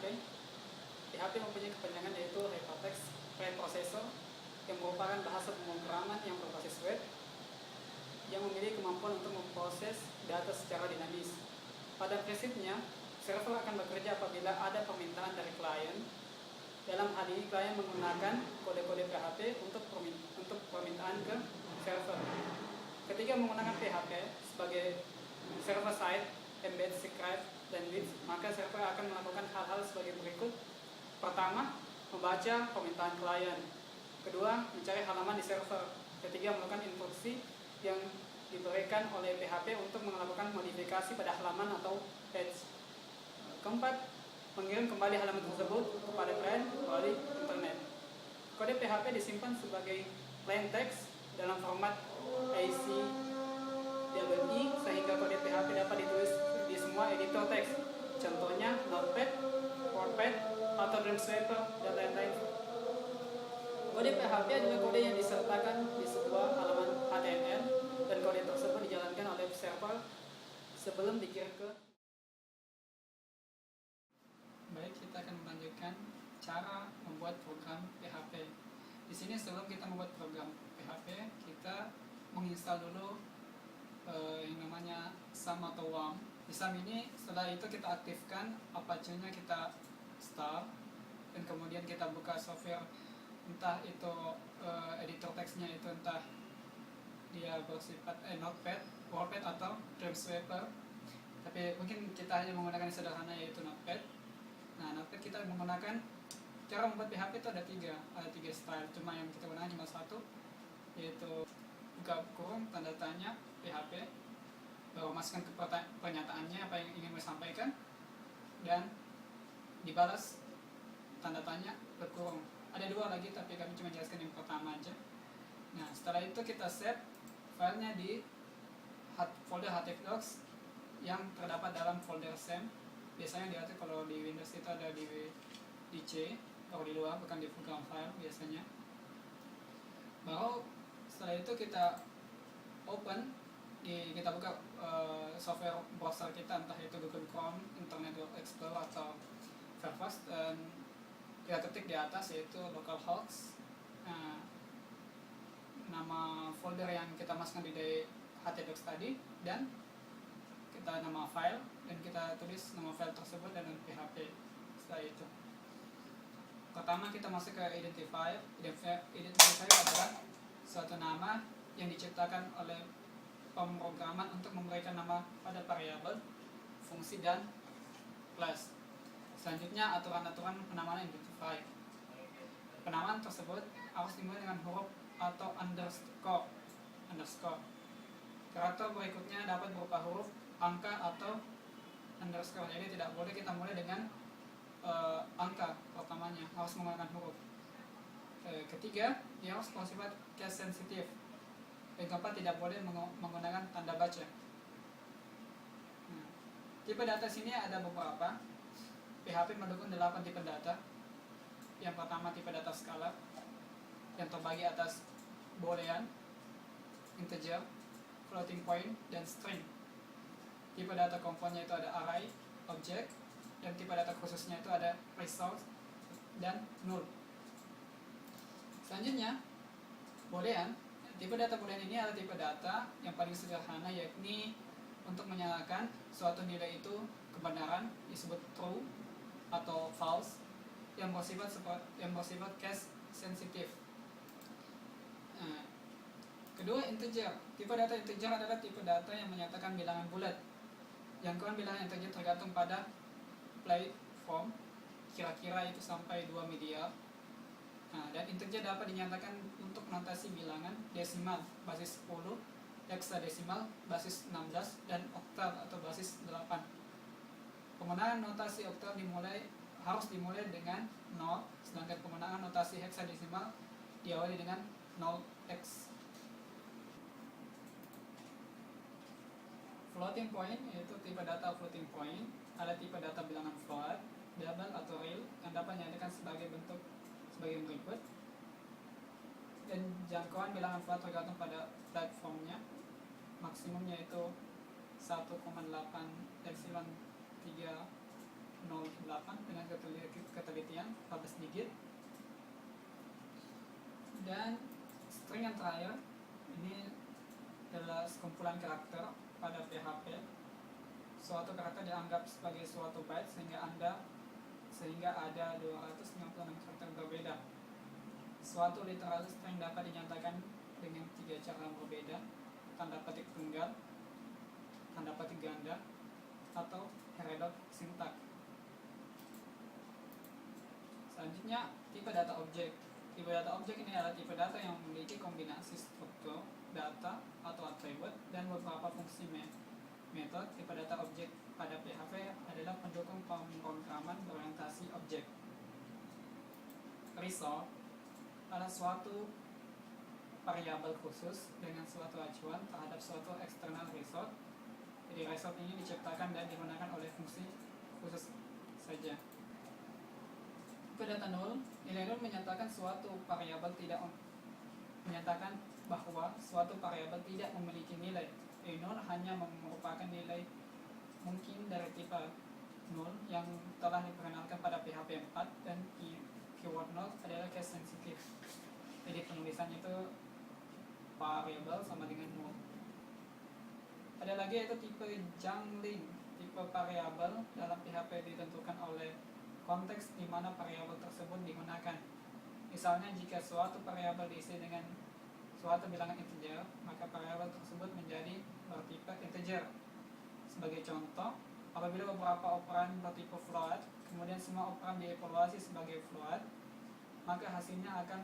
PHP mempunyai kepanjangan yaitu Hypertext Preprocessor yang merupakan bahasa pemrograman yang berbasis web yang memiliki kemampuan untuk memproses data secara dinamis. Pada prinsipnya, server akan bekerja apabila ada permintaan dari klien. Dalam hal ini, klien menggunakan kode-kode PHP untuk permintaan ke server. Ketika menggunakan PHP sebagai server-side, embed script, language, maka server akan melakukan hal-hal sebagai berikut. Pertama, membaca permintaan klien. Kedua, mencari halaman di server. Ketiga, melakukan instruksi yang diberikan oleh PHP untuk melakukan modifikasi pada halaman atau page. Keempat, mengirim kembali halaman tersebut kepada klien melalui internet. Kode PHP disimpan sebagai plain text dalam format ACWI sehingga kode PHP dapat ditulis di semua editor teks. Contohnya Notepad, WordPad, atau Dreamweaver, dan lain-lain. Kode PHP adalah kode yang disertakan di sebuah halaman HTML dan kode tersebut dijalankan oleh server sebelum dikirim ke. Baik, kita akan melanjutkan cara membuat program PHP. Di sini sebelum kita membuat program PHP, kita menginstal dulu yang namanya SAM atau WAM. Di SAM ini setelah itu kita aktifkan Apache-nya, kita start, dan kemudian kita buka software, entah itu editor teksnya itu entah dia bersifat Notepad, WordPad atau Dreamweaver. Tapi mungkin kita hanya menggunakan yang sederhana yaitu Notepad. Nah, Notepad kita menggunakan cara membuat PHP itu ada tiga style. Cuma yang kita gunakan cuma satu, yaitu buka kurung tanda tanya PHP, baru masukkan ke pernyataannya apa yang ingin disampaikan, dan dibalas tanda tanya berkurung. Ada dua lagi tapi kami cuma jelaskan yang pertama aja. Nah, setelah itu kita save filenya di folder htdocs yang terdapat dalam folder SAM. Biasanya diatur kalau di Windows itu ada di C, kalau di luar bukan di program file biasanya. Baru setelah itu kita open, kita buka software browser kita, entah itu Google Chrome, Internet Explorer atau Firefox, dan kita ketik di atas yaitu localhost, nama folder yang kita masukkan di htdocs tadi, dan kita nama file, dan kita tulis nama file tersebut dan PHP. Setelah itu pertama kita masuk ke identifier. Identifier adalah suatu nama yang diciptakan oleh pemrograman untuk memberikan nama pada variabel, fungsi, dan class. Selanjutnya aturan-aturan penamaan identifier. Penamaan tersebut harus dimulai dengan huruf atau underscore. Karakter berikutnya dapat berupa huruf, angka, atau underscore. Jadi tidak boleh kita mulai dengan angka pertamanya, harus menggunakan huruf. Ketiga, dia harus bersifat case sensitif. Yang keempat, tidak boleh menggunakan tanda baca. Tipe data sini ada beberapa. PHP mendukung 8 tipe data. Yang pertama tipe data skala yang terbagi atas boolean, integer, floating point, dan string. Tipe data komponennya itu ada array, object, dan tipe data khususnya itu ada resource dan null. Selanjutnya, boolean. Tipe data boolean ini adalah tipe data yang paling sederhana, yakni untuk menyatakan suatu nilai itu kebenaran disebut true atau false, yang bersifat case sensitif. Kedua, integer. Tipe data integer adalah tipe data yang menyatakan bilangan bulat. Yang kedua, bilangan integer tergantung pada platform, kira-kira itu sampai 2 miliar. Dan integer dapat dinyatakan untuk notasi bilangan desimal basis 10, heksadesimal basis 16, dan oktal atau basis 8. Penggunaan notasi oktal harus dimulai dengan 0, sedangkan penggunaan notasi heksadesimal diawali dengan 0x. Floating point yaitu tipe data floating point. Ada tipe data bilangan float, double, atau real yang dapat dinyatakan sebagai berikut. Dan jangkauan bilangan float tergantung pada platformnya. Maksimumnya itu 1,8 epsilon 3 08 dengan ketelitian 14 digit. Dan string yang terakhir ini adalah sekumpulan karakter pada PHP. Suatu karakter dianggap sebagai suatu byte sehingga ada 256 karakter berbeda. Suatu literal string dapat dinyatakan dengan 3 cara berbeda: tanda petik tunggal, tanda petik ganda, atau heterodox syntax. Selanjutnya, tipe data objek. Tipe data objek ini adalah tipe data yang memiliki kombinasi struktur, data, atau atribut, dan beberapa fungsi metode. Tipe data objek pada PHP adalah pendukung pemrograman berorientasi objek. Result adalah suatu variabel khusus dengan suatu acuan terhadap suatu external result. Jadi result ini diciptakan dan digunakan oleh fungsi khusus saja. Tipe data null, nilai null menyatakan bahwa suatu variabel tidak memiliki nilai. Null hanya merupakan nilai mungkin dari tipe null yang telah diperkenalkan pada PHP 4, dan keyword null adalah case sensitive. Jadi penulisannya itu variabel sama dengan null. Ada lagi yaitu tipe jungling. Tipe variabel dalam PHP ditentukan oleh konteks di mana variabel tersebut digunakan. Misalnya, jika suatu variabel diisi dengan suatu bilangan integer, maka variabel tersebut menjadi bertipe integer. Sebagai contoh, apabila beberapa operan bertipe float, kemudian semua operan dievaluasi sebagai float, maka hasilnya akan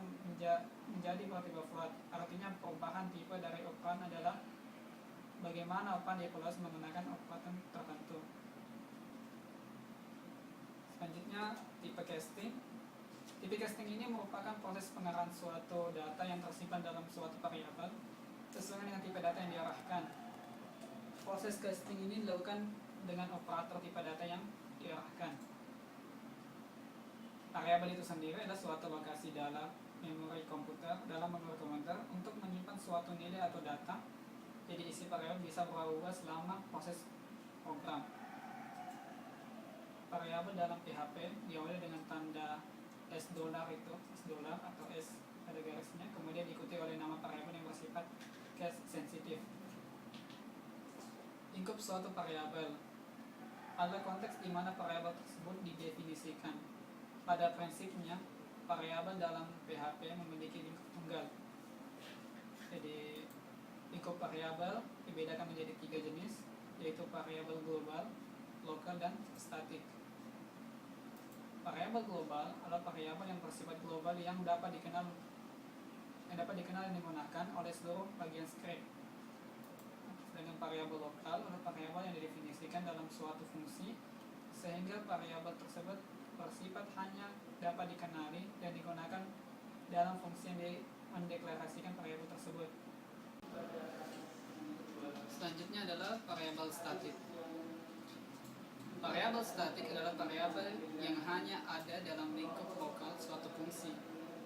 menjadi bertipe float. Artinya perubahan tipe dari operan adalah bagaimana operan dievaluasi menggunakan operan tertentu. Selanjutnya, tipe casting. Tipe casting ini merupakan proses pengarahan suatu data yang tersimpan dalam suatu variabel sesuai dengan tipe data yang diarahkan. Proses casting ini dilakukan dengan operator tipe data yang diarahkan. Variabel itu sendiri adalah suatu lokasi dalam memori komputer untuk menyimpan suatu nilai atau data. Jadi isi variabel bisa berubah selama proses program. Variabel dalam PHP diawali dengan tanda $, atau S pada garisnya, kemudian diikuti oleh nama variabel yang bersifat case sensitive. Lingkup suatu variabel adalah konteks di mana variabel tersebut didefinisikan. Pada prinsipnya, variabel dalam PHP memiliki lingkup tunggal. Jadi lingkup variabel dibedakan menjadi 3 jenis, yaitu variabel global, lokal, dan statik. Variabel global adalah variabel yang bersifat global yang dapat dikenal dan digunakan oleh seluruh bagian script. Sedangkan variabel lokal adalah variabel yang didefinisikan dalam suatu fungsi, sehingga variabel tersebut bersifat hanya dapat dikenali dan digunakan dalam fungsi yang mendeklarasikan variabel tersebut. Selanjutnya adalah variabel statik. Variabel statik adalah variabel yang hanya ada dalam lingkup lokal suatu fungsi.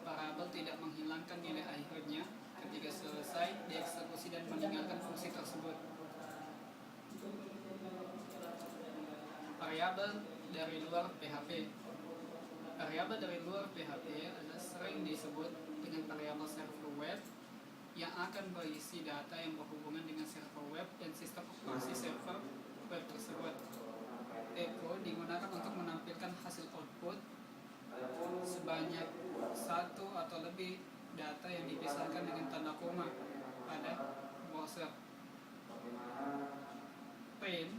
Variabel tidak menghilangkan nilai akhirnya ketika selesai dieksekusi dan meninggalkan fungsi tersebut. Variabel dari luar PHP. Variabel dari luar PHP adalah sering disebut dengan variabel server web yang akan berisi data yang berhubungan dengan server web dan sistem operasi server web tersebut. Echo digunakan untuk menampilkan hasil output sebanyak satu atau lebih data yang dipisahkan dengan tanda koma pada browser. Print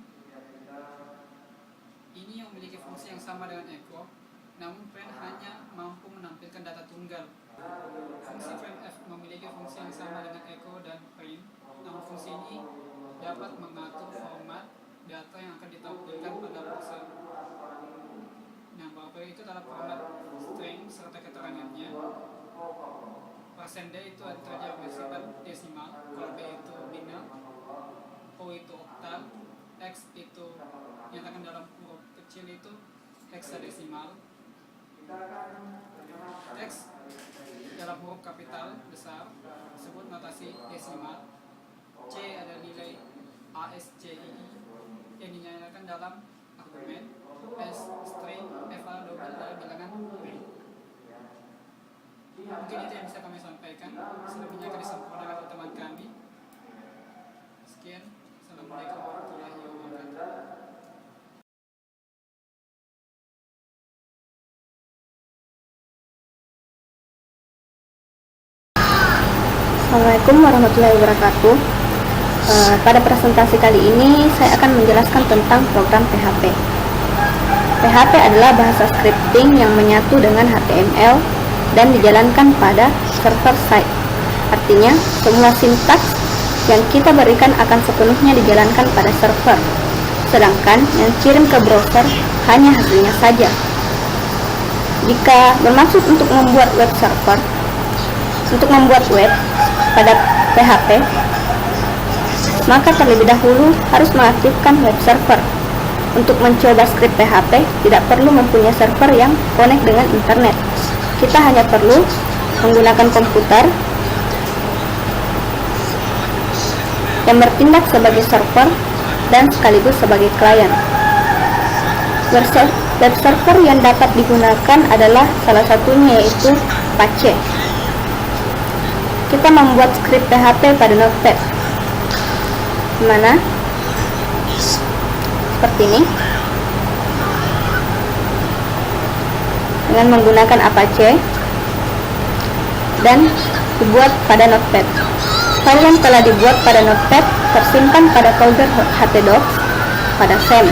ini memiliki fungsi yang sama dengan echo, namun print hanya mampu menampilkan data tunggal. Fungsi printf memiliki fungsi yang sama dengan echo dan print, namun fungsi ini dapat mengatur format data yang akan ditampilkan pada browser. Nah, bahwa itu adalah format string serta keterangannya. %D itu integer bersifat desimal, kalau B itu biner, O itu oktal, X itu nyatakan dalam huruf kecil itu hexadesimal, X dalam huruf kapital besar disebut notasi desimal, C ada nilai ASCII yang dinyatakan dalam argumen string eva double adalah bilangan main. Mungkin itu yang bisa kami sampaikan. Selebihnya akan disempurnakan oleh teman kami. Sekian. Assalamualaikum warahmatullahi wabarakatuh. Assalamualaikum warahmatullahi wabarakatuh. Pada presentasi kali ini saya akan menjelaskan tentang program PHP. PHP adalah bahasa scripting yang menyatu dengan HTML dan dijalankan pada server side. Artinya, semua sintaks yang kita berikan akan sepenuhnya dijalankan pada server, sedangkan yang kirim ke browser hanya hasilnya saja. Jika bermaksud untuk membuat web server, untuk membuat web pada PHP, maka terlebih dahulu harus mengaktifkan web server. Untuk mencoba script PHP, tidak perlu mempunyai server yang connect dengan internet. Kita hanya perlu menggunakan komputer yang bertindak sebagai server dan sekaligus sebagai klien. Web server yang dapat digunakan adalah salah satunya yaitu Apache. Kita membuat script PHP pada Notepad, mana seperti ini, dengan menggunakan Apache dan dibuat pada Notepad. File yang telah dibuat pada Notepad tersimpan pada folder htdocs pada SAM.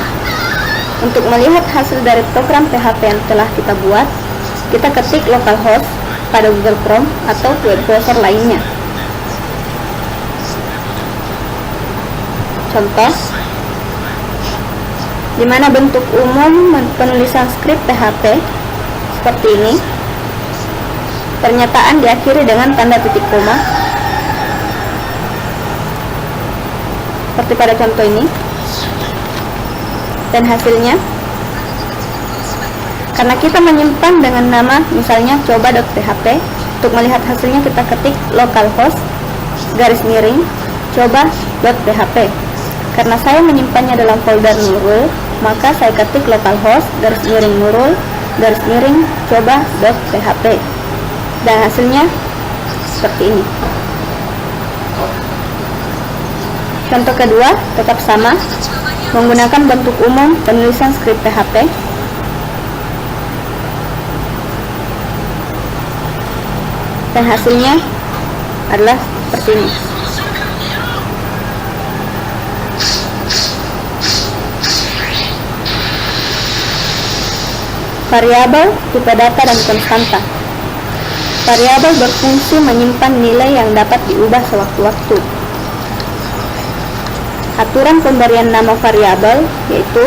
Untuk melihat hasil dari program PHP yang telah kita buat, kita ketik localhost pada Google Chrome atau web browser lainnya. Contoh, di mana bentuk umum penulisan script PHP seperti ini. Pernyataan diakhiri dengan tanda titik koma, seperti pada contoh ini. Dan hasilnya, karena kita menyimpan dengan nama misalnya coba.php, untuk melihat hasilnya kita ketik localhost _coba.php. Karena saya menyimpannya dalam folder Nurul, maka saya ketik localhost _Nurul coba.php. Dan hasilnya seperti ini. Contoh kedua tetap sama, menggunakan bentuk umum penulisan script PHP. Dan hasilnya adalah seperti ini. Variabel, tipe data, dan konstanta. Variabel berfungsi menyimpan nilai yang dapat diubah sewaktu-waktu. Aturan pemberian nama variabel yaitu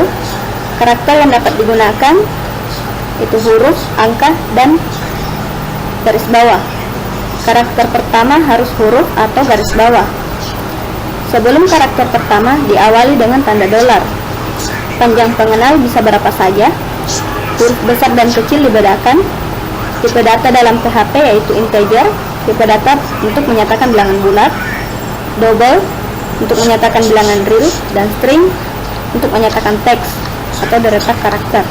karakter yang dapat digunakan, itu huruf, angka, dan garis bawah. Karakter pertama harus huruf atau garis bawah. Sebelum karakter pertama diawali dengan tanda $. Panjang pengenal bisa berapa saja. Huruf besar dan kecil dibedakan. Tipe data dalam PHP yaitu integer, tipe data untuk menyatakan bilangan bulat, double untuk menyatakan bilangan real, dan string untuk menyatakan teks atau deretan karakter.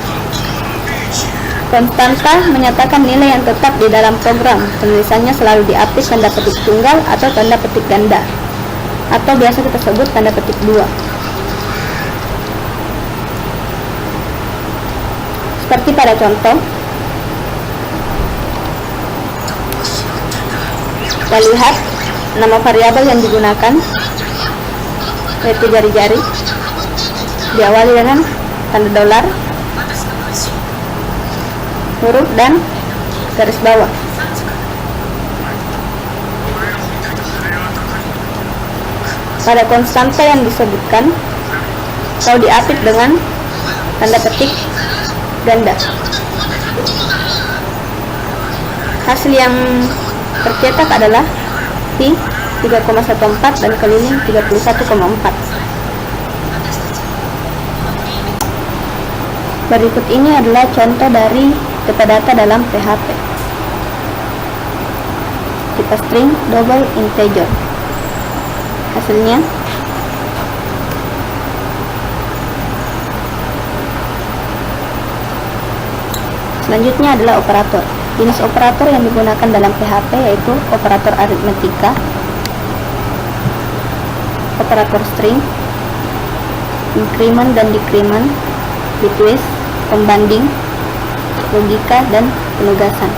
Konstanta menyatakan nilai yang tetap di dalam program. Penulisannya selalu diapit tanda petik tunggal atau tanda petik ganda, atau biasa kita sebut tanda petik 2. Seperti pada contoh, kita lihat nama variabel yang digunakan yaitu jari-jari, diawali dengan tanda $, huruf, dan garis bawah. Pada konstanta yang disebutkan kalau diapit dengan tanda petik ganda. Hasil yang tercetak adalah pi 3,14 dan keliling 31,4. Berikut ini adalah contoh dari tipe data dalam PHP. Tipe string, double, integer. Hasilnya Selanjutnya adalah operator. Jenis operator yang digunakan dalam PHP yaitu operator aritmetika, operator string, increment dan decrement, bitwise, pembanding, logika, dan penugasan.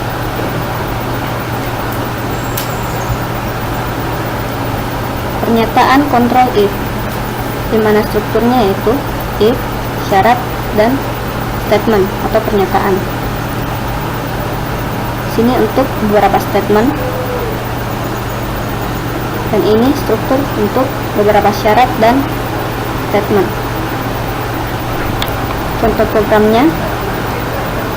Pernyataan control if, di mana strukturnya yaitu if, syarat, dan statement atau pernyataan. Sini untuk beberapa statement, dan ini struktur untuk beberapa syarat dan statement. Contoh programnya,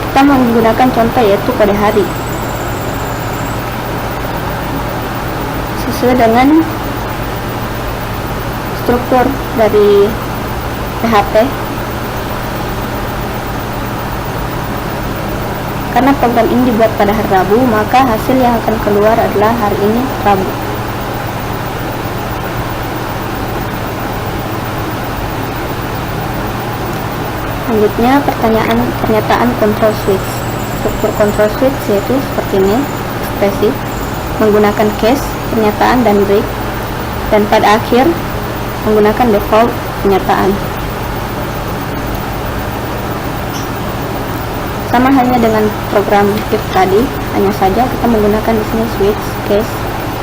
kita menggunakan contoh yaitu kode hari sesuai dengan struktur dari PHP. Karena program ini dibuat pada hari Rabu, maka hasil yang akan keluar adalah hari ini Rabu. Selanjutnya pernyataan control switch. Struktur control switch yaitu seperti ini, ekspresi, menggunakan case, pernyataan, dan break, dan pada akhir menggunakan default pernyataan. Sama halnya dengan program if tadi, hanya saja kita menggunakan di sini switch, case,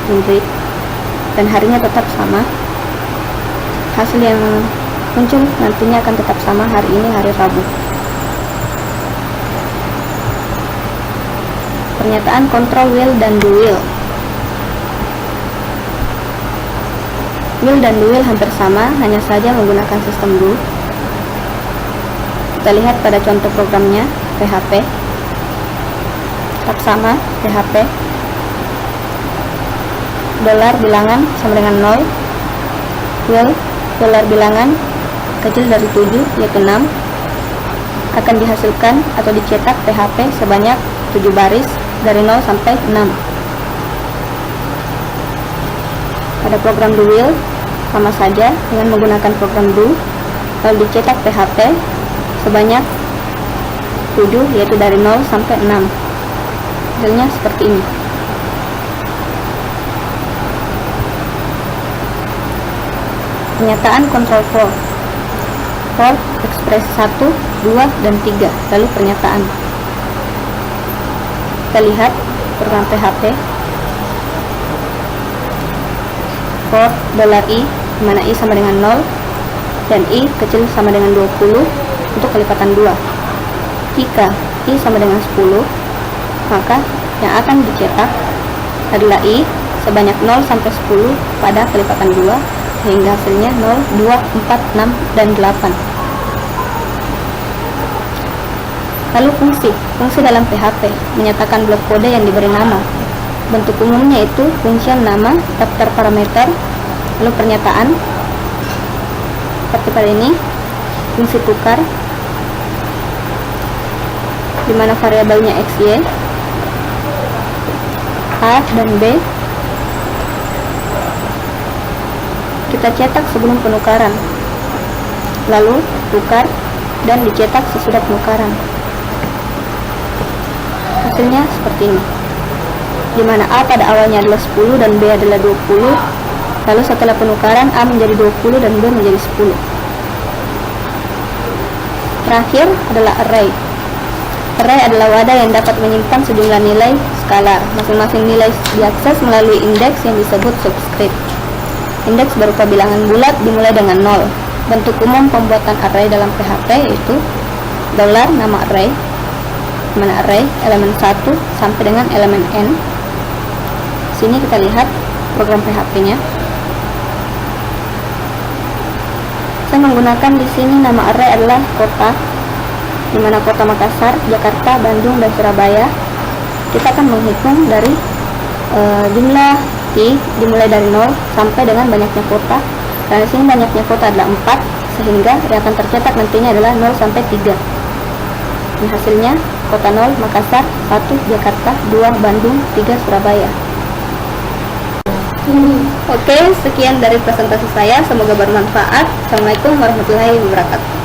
dan break, dan harinya tetap sama. Hasil yang muncul nantinya akan tetap sama, hari ini hari Rabu. Pernyataan control will dan do will. Will dan do will hampir sama, hanya saja menggunakan sistem do. Kita lihat pada contoh programnya PHP, tetap sama PHP. Dolar bilangan sama dengan 0, will dolar bilangan kecil dari 7 yaitu 6, akan dihasilkan atau dicetak PHP sebanyak 7 baris dari 0 sampai 6. Pada program do will sama saja dengan menggunakan program do, lalu dicetak PHP sebanyak 7 yaitu dari 0 sampai 6. Hasilnya seperti ini. Pernyataan control for ekspresi 1, 2, dan 3, lalu pernyataan. Kita lihat program PHP for $i, di mana i sama dengan 0 dan i kecil sama dengan 20 untuk kelipatan 2. Jika i sama dengan 10, maka yang akan dicetak adalah i sebanyak 0 sampai 10 pada kelipatan 2, sehingga hasilnya 0, 2, 4, 6, dan 8. Lalu fungsi dalam PHP menyatakan blok kode yang diberi nama. Bentuk umumnya itu function nama, daftar parameter, lalu pernyataan seperti pada ini, fungsi tukar di mana variabelnya x, y, a, dan b kita cetak sebelum penukaran, lalu tukar dan dicetak sesudah penukaran. Hasilnya seperti ini, di mana a pada awalnya adalah 10 dan b adalah 20, lalu setelah penukaran a menjadi 20 dan b menjadi 10. Terakhir adalah array. Array adalah wadah yang dapat menyimpan sejumlah nilai skalar. Masing-masing nilai diakses melalui indeks yang disebut subscript. Indeks berupa bilangan bulat dimulai dengan 0. Bentuk umum pembuatan array dalam PHP yaitu $ nama array, mana array elemen 1 sampai dengan elemen n. Sini kita lihat program PHP-nya. Saya menggunakan di sini nama array adalah kota, di mana kota Makassar, Jakarta, Bandung, dan Surabaya. Kita akan menghitung dari jumlah i dimulai dari 0 sampai dengan banyaknya kota. Dan di sini banyaknya kota adalah 4, sehingga yang akan tercetak nantinya adalah 0 sampai 3. Ini hasilnya kota 0 Makassar, 1 Jakarta, 2 Bandung, 3 Surabaya. Oke, sekian dari presentasi saya, semoga bermanfaat. Assalamualaikum warahmatullahi wabarakatuh.